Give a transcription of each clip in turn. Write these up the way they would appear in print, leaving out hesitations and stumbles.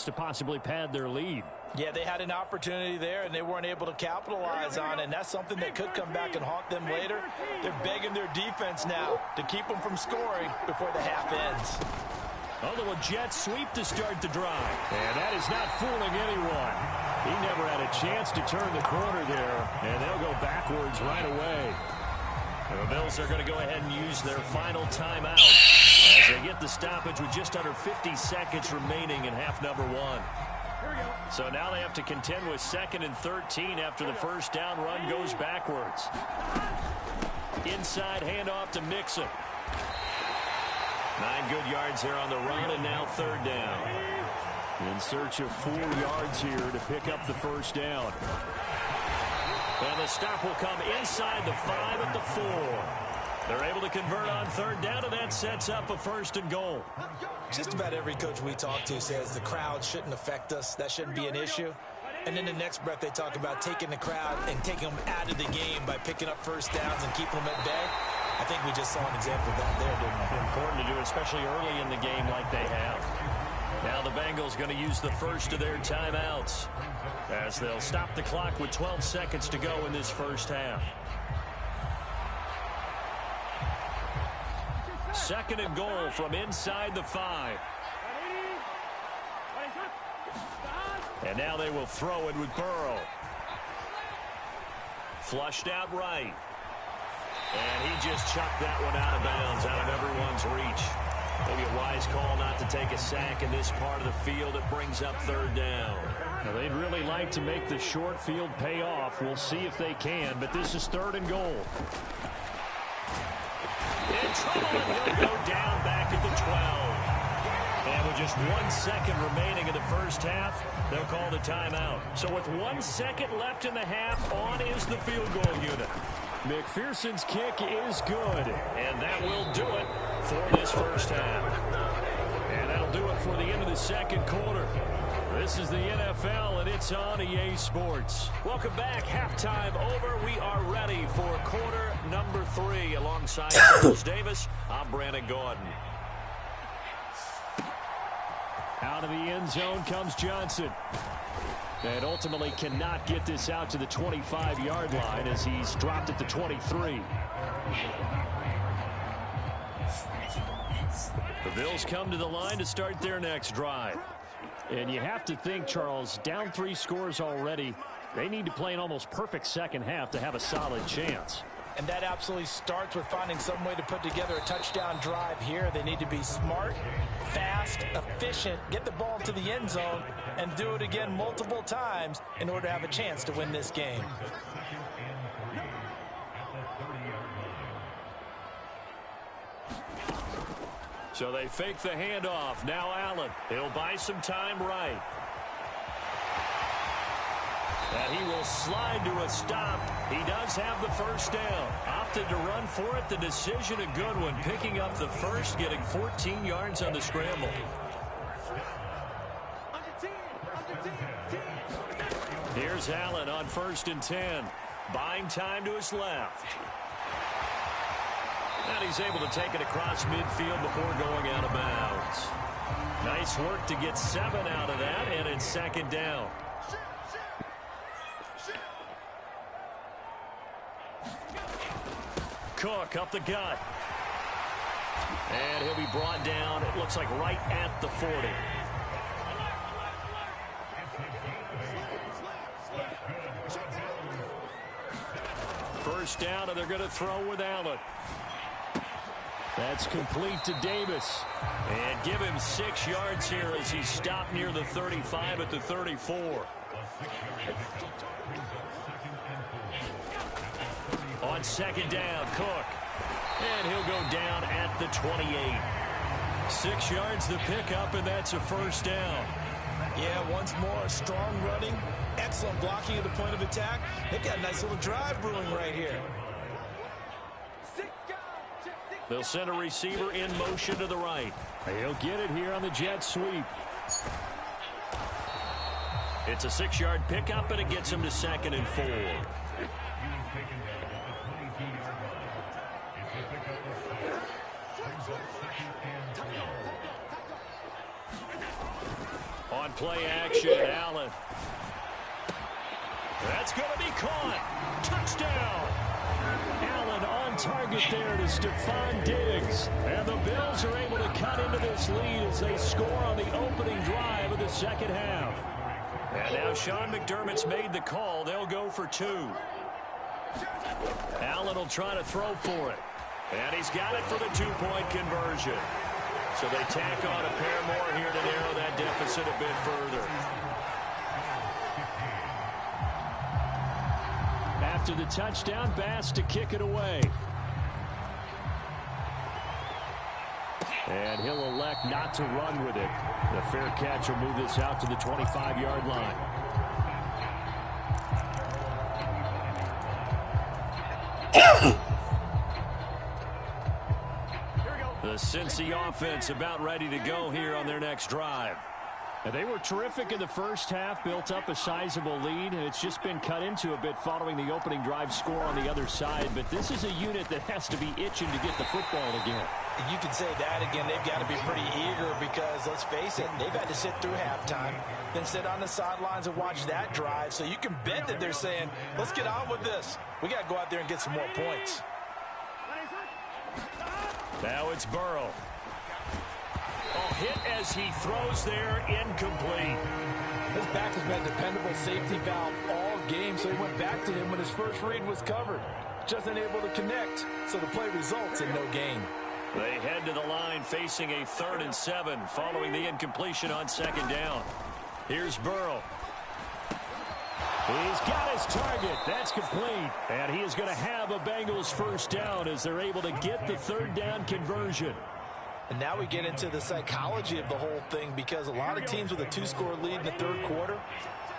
to possibly pad their lead. Yeah, they had an opportunity there, and they weren't able to capitalize on it, and that's something that could come back and haunt them later. They're begging their defense now to keep them from scoring before the half ends. A little jet sweep to start the drive. And that is not fooling anyone. He never had a chance to turn the corner there, and they'll go backwards right away. The Bills are going to go ahead and use their final timeout as they get the stoppage with just under 50 seconds remaining in half number one. So now they have to contend with 2nd and 13 after the first down run goes backwards. Inside handoff to Mixon. 9 good yards there on the run, and now 3rd down. In search of 4 yards here to pick up the first down. And the stop will come inside the 5 at the 4. They're able to convert on 3rd down, and that sets up a 1st and goal. Just about every coach we talk to says the crowd shouldn't affect us. That shouldn't be an issue. And in the next breath, they talk about taking the crowd and taking them out of the game by picking up first downs and keeping them at bay. I think we just saw an example of that there, didn't we? Important to do, especially early in the game like they have. Now the Bengals going to use the first of their timeouts as they'll stop the clock with 12 seconds to go in this first half. 2nd and goal from inside the 5. And now they will throw it with Burrow. Flushed out right. And he just chucked that one out of bounds, out of everyone's reach. Maybe a wise call not to take a sack in this part of the field. It brings up 3rd down. Now, they'd really like to make the short field pay off. We'll see if they can, but this is 3rd and goal. In trouble, and he'll go down back at the 12. And with just 1 second remaining in the first half, they'll call the timeout. So with 1 second left in the half, on is the field goal unit. McPherson's kick is good, and that will do it for this first half. And that'll do it for the end of the 2nd quarter. This is the NFL, and it's on EA Sports. Welcome back. Halftime over. We are ready for quarter number 3. Alongside Charles Davis, I'm Brandon Gordon. Out of the end zone comes Johnson. And ultimately cannot get this out to the 25-yard line as he's dropped at the 23. The Bills come to the line to start their next drive. And you have to think, Charles, down 3 scores already. They need to play an almost perfect second half to have a solid chance. And that absolutely starts with finding some way to put together a touchdown drive here. They need to be smart, fast, efficient, get the ball to the end zone, and do it again multiple times in order to have a chance to win this game. So they fake the handoff. Now Allen. He'll buy some time right. And he will slide to a stop. He does have the first down. Opted to run for it. The decision a good one. Picking up the first, getting 14 yards on the scramble. Here's Allen on 1st and 10. Buying time to his left. And he's able to take it across midfield before going out of bounds. Nice work to get 7 out of that, and it's 2nd down. Cook up the gut. And he'll be brought down, it looks like right at the 40. First down, and they're going to throw with Allen. That's complete to Davis. And give him 6 yards here as he's stopped near the 35 at the 34. On 2nd down, Cook. And he'll go down at the 28. 6 yards the pickup, and that's a first down. Yeah, once more, strong running, excellent blocking at the point of attack. They've got a nice little drive brewing right here. They'll send a receiver in motion to the right. He'll get it here on the jet sweep. It's a 6-yard pickup, and it gets him to 2nd and 4. On play action. Allen. That's going to be caught. Touchdown. Allen on target there to Stephon Diggs. And the Bills are able to cut into this lead as they score on the opening drive of the second half. And now Sean McDermott's made the call. They'll go for 2. Allen will try to throw for it. And he's got it for the 2-point conversion. So they tack on a pair more here to narrow that deficit a bit further. After the touchdown, Bass to kick it away. And he'll elect not to run with it. The fair catch will move this out to the 25-yard line. The Cincy offense about ready to go here on their next drive. And they were terrific in the first half, built up a sizable lead, and it's just been cut into a bit following the opening drive score on the other side. But this is a unit that has to be itching to get the football again. You can say that again. They've got to be pretty eager because, let's face it, they've had to sit through halftime, then sit on the sidelines and watch that drive. So you can bet that they're saying, let's get on with this. We got to go out there and get some more points. Now it's Burrow. Oh, hit as he throws there, incomplete. His back has been a dependable safety valve all game, so he went back to him when his first read was covered. Just unable to connect, so the play results in no gain. They head to the line facing a 3rd and 7 following the incompletion on 2nd down. Here's Burrow. He's got his target. That's complete. And he is going to have a Bengals first down as they're able to get the 3rd down conversion. And now we get into the psychology of the whole thing because a lot of teams with a 2-score lead in the 3rd quarter,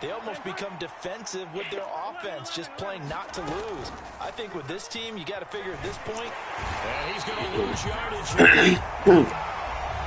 they almost become defensive with their offense, just playing not to lose. I think with this team, you got to figure at this point. And he's going to lose yardage here.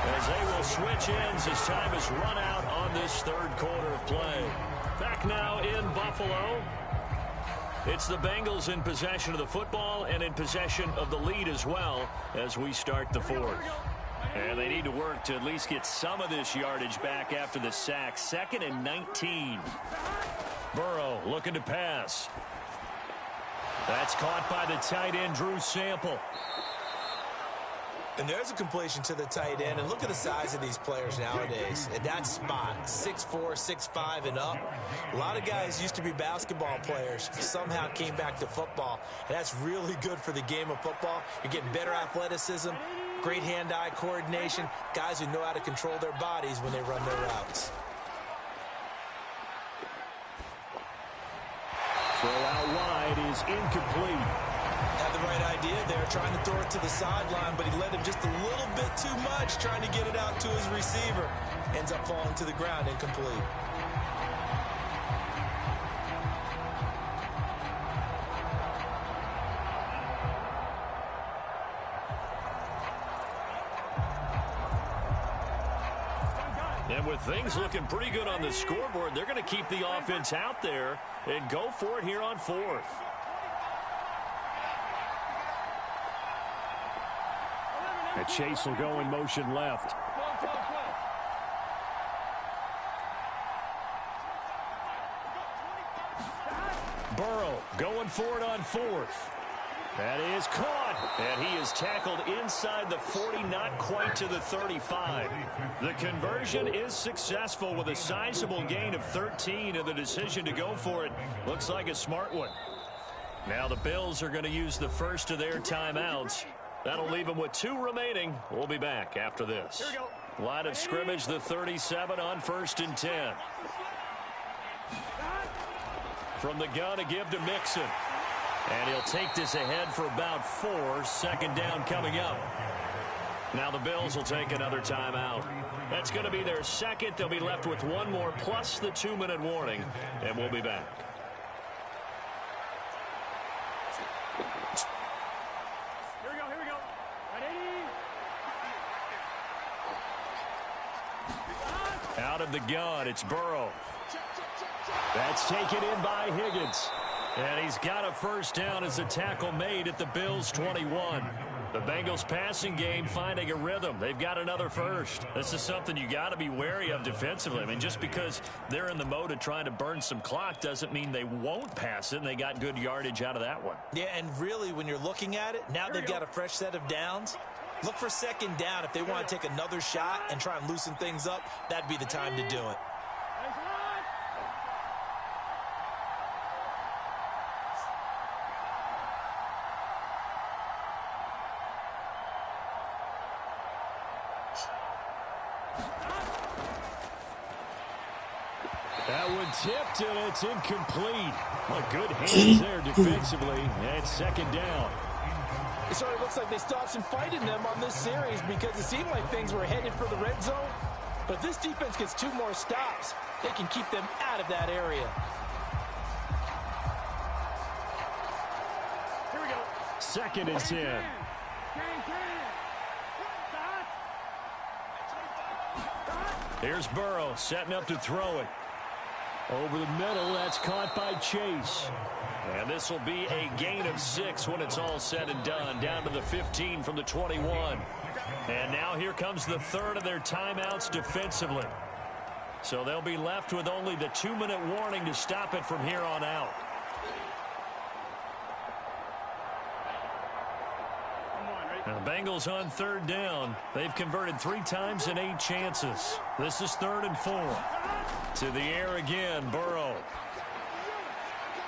As they will switch ends as time is run out on this 3rd quarter of play. Back now in Buffalo. It's the Bengals in possession of the football and in possession of the lead as well as we start the 4th. And they need to work to at least get some of this yardage back after the sack. 2nd and 19. Burrow looking to pass. That's caught by the tight end, Drew Sample. And there's a completion to the tight end. And look at the size of these players nowadays. At that spot, 6'4", 6'5", and up. A lot of guys used to be basketball players, somehow came back to football. And that's really good for the game of football. You're getting better athleticism, great hand-eye coordination, guys who know how to control their bodies when they run their routes. Throw out wide is incomplete. Had the right idea there, trying to throw it to the sideline, but he led him just a little bit too much, trying to get it out to his receiver. Ends up falling to the ground, incomplete. And with things looking pretty good on the scoreboard, they're going to keep the offense out there and go for it here on 4th. And Chase will go in motion left. Burrow going for it on 4th. That is caught, and he is tackled inside the 40, not quite to the 35. The conversion is successful with a sizable gain of 13, and the decision to go for it looks like a smart one. Now the Bills are going to use the first of their timeouts. That'll leave them with 2 remaining. We'll be back after this. Here we go. Line of scrimmage, the 37 on 1st and 10. From the gun, a give to Mixon. And he'll take this ahead for about 4. 2nd down coming up. Now the Bills will take another timeout. That's going to be their 2nd. They'll be left with 1 more plus the 2-minute warning. And we'll be back. Here we go. Ready? Out of the gun, it's Burrow. That's taken in by Higgins. And he's got a first down as a tackle made at the Bills' 21. The Bengals passing game finding a rhythm. They've got another first. This is something you got to be wary of defensively. I mean, just because they're in the mode of trying to burn some clock doesn't mean they won't pass it, and they got good yardage out of that one. Yeah, and really, when you're looking at it, now they've got a fresh set of downs. Look for second down. If they want to take another shot and try and loosen things up, that'd be the time to do it. That one tipped, and it's incomplete. Well, good hands there defensively. And second down. It sort of looks like they stopped some fight in them on this series because it seemed like things were headed for the red zone. But if this defense gets 2 more stops, they can keep them out of that area. Here we go. Second and 10. Here's Burrow setting up to throw it. Over the middle, that's caught by Chase. And this will be a gain of 6 when it's all said and done. Down to the 15 from the 21. And now here comes the third of their timeouts defensively. So they'll be left with only the 2-minute warning to stop it from here on out. And the Bengals on third down. They've converted 3 times in 8 chances. This is 3rd and 4. To the air again, Burrow.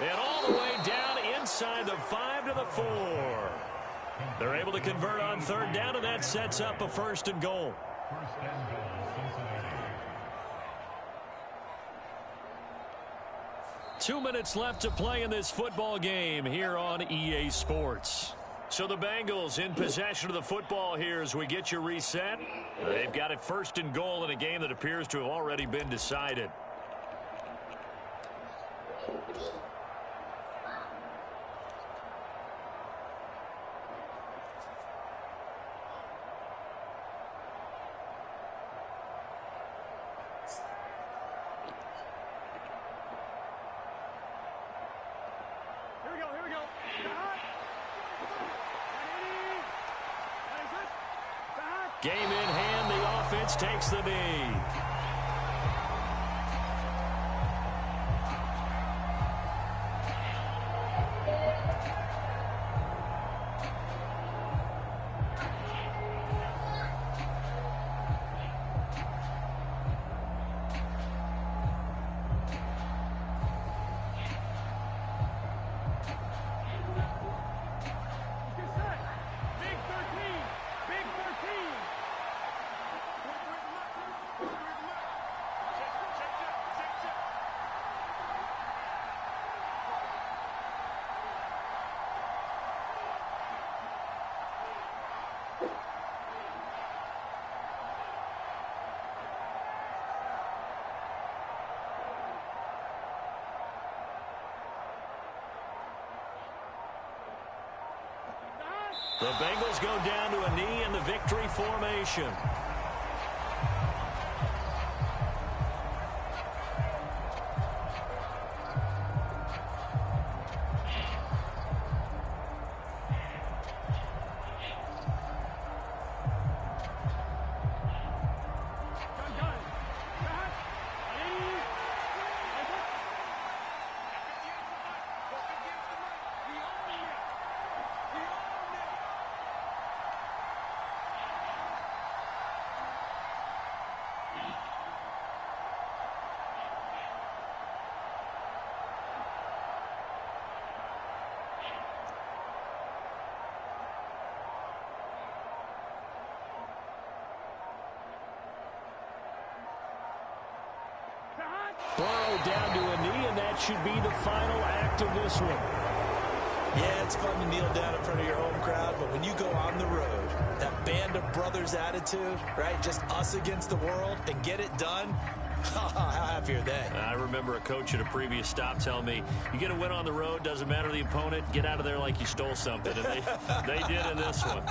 And all the way down inside the 5 to the 4. They're able to convert on third down, and that sets up a 1st and goal. Two minutes left to play in this football game here on EA Sports. So the Bengals in possession of the football here as we get you reset. They've got it 1st and goal in a game that appears to have already been decided. Here we go. Game in hand, the offense takes the knee. The Bengals go down to a knee in the victory formation. Burrow down to a knee, and that should be the final act of this one. Yeah, it's fun to kneel down in front of your home crowd, but when you go on the road, that band of brothers attitude, right, just us against the world, and get it done, how happy are they? I remember a coach at a previous stop telling me, you get a win on the road, doesn't matter the opponent, get out of there like you stole something. And they did in this one.